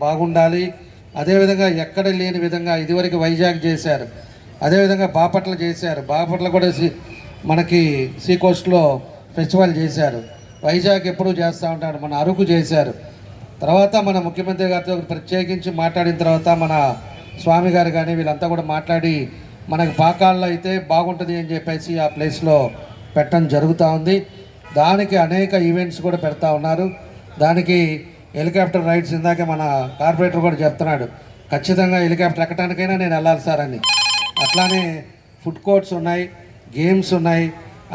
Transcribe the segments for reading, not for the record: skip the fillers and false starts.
బాగుండాలి. అదేవిధంగా ఎక్కడ లేని విధంగా ఇదివరకు వైజాగ్ చేశారు, అదేవిధంగా బాపట్ల చేశారు. బాపట్ల కూడా మనకి సీ కోస్ట్లో ఫెస్టివల్ చేశారు. వైజాగ్ ఎప్పుడూ చేస్తూ ఉంటారు. మన అరకు చేశారు. తర్వాత మన ముఖ్యమంత్రి గారితో ప్రత్యేకించి మాట్లాడిన తర్వాత మన స్వామి గారు కానీ వీళ్ళంతా కూడా మాట్లాడి మనకి పాకాల్లో అయితే బాగుంటుంది అని చెప్పేసి ఆ ప్లేస్లో పెట్టడం జరుగుతూ ఉంది. దానికి అనేక ఈవెంట్స్ కూడా పెడతా ఉన్నారు. దానికి హెలికాప్టర్ రైడ్స్ ఇందాక మన కార్పొరేటర్ కూడా చెప్తున్నాడు, ఖచ్చితంగా హెలికాప్టర్ ఎక్కడానికైనా నేను వెళ్ళాలి సార్ అని. అట్లానే ఫుడ్ కోర్ట్స్ ఉన్నాయి, గేమ్స్ ఉన్నాయి,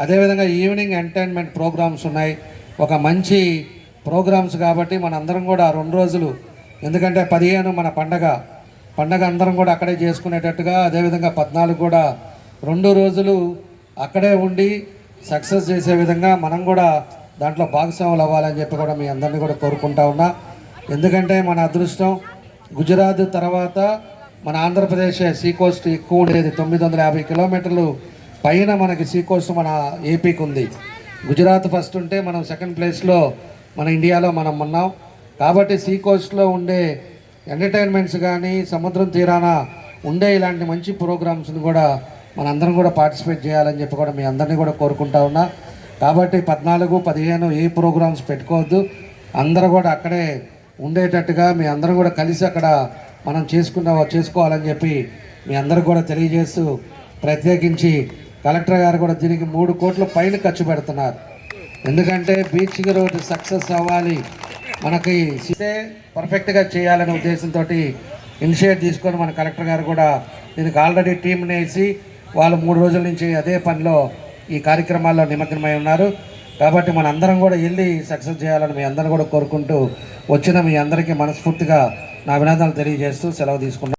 అదేవిధంగా ఈవినింగ్ ఎంటర్టైన్మెంట్ ప్రోగ్రామ్స్ ఉన్నాయి. ఒక మంచి ప్రోగ్రామ్స్ కాబట్టి మనందరం కూడా 2 రోజులు, ఎందుకంటే 15 మన పండగ అందరం కూడా అక్కడే చేసుకునేటట్టుగా, అదేవిధంగా 14 కూడా 2 రోజులు అక్కడే ఉండి సక్సెస్ చేసే విధంగా మనం కూడా దాంట్లో భాగస్వాములు అవ్వాలని చెప్పి కూడా మీ అందరినీ కూడా కోరుకుంటా ఉన్నా. ఎందుకంటే మన అదృష్టం గుజరాత్ తర్వాత మన ఆంధ్రప్రదేశ్ సీ కోస్ట్ ఎక్కువ ఉండేది. 950 కిలోమీటర్లు పైన మనకి సీ కోస్ట్ మన ఏపీకి ఉంది. గుజరాత్ ఫస్ట్ ఉంటే మనం సెకండ్ ప్లేస్లో మన ఇండియాలో మనం ఉన్నాం. కాబట్టి సీ కోస్ట్లో ఉండే ఎంటర్టైన్మెంట్స్ కానీ సముద్రం తీరాన ఉండే ఇలాంటి మంచి ప్రోగ్రామ్స్ని కూడా మనందరం కూడా పార్టిసిపేట్ చేయాలని చెప్పి కూడా మీ అందరినీ కూడా కోరుకుంటా ఉన్నా. కాబట్టి 14, 15 ఏ ప్రోగ్రామ్స్ పెట్టుకోవద్దు, అందరూ కూడా అక్కడే ఉండేటట్టుగా మీ అందరం కూడా కలిసి అక్కడ మనం చేసుకోవాలని చెప్పి మీ అందరికి కూడా తెలియజేస్తూ, ప్రత్యేకించి కలెక్టర్ గారు కూడా దీనికి 3 కోట్ల పైన ఖర్చు పెడుతున్నారు. ఎందుకంటే బీచ్ రోడ్ సక్సెస్ అవ్వాలి, మనకి పర్ఫెక్ట్గా చేయాలనే ఉద్దేశంతో ఇనిషియేట్ తీసుకొని మన కలెక్టర్ గారు కూడా దీనికి ఆల్రెడీ టీంని వేసి వాళ్ళు 3 రోజుల నుంచి అదే పనిలో ఈ కార్యక్రమాల్లో నిమగ్నమై ఉన్నారు. కాబట్టి మన అందరం కూడా వెళ్ళి సక్సెస్ చేయాలని మీ అందరూ కూడా కోరుకుంటూ వచ్చిన మీ అందరికీ మనస్ఫూర్తిగా నా అభినందనలు తెలియజేస్తూ సెలవు తీసుకున్నాను.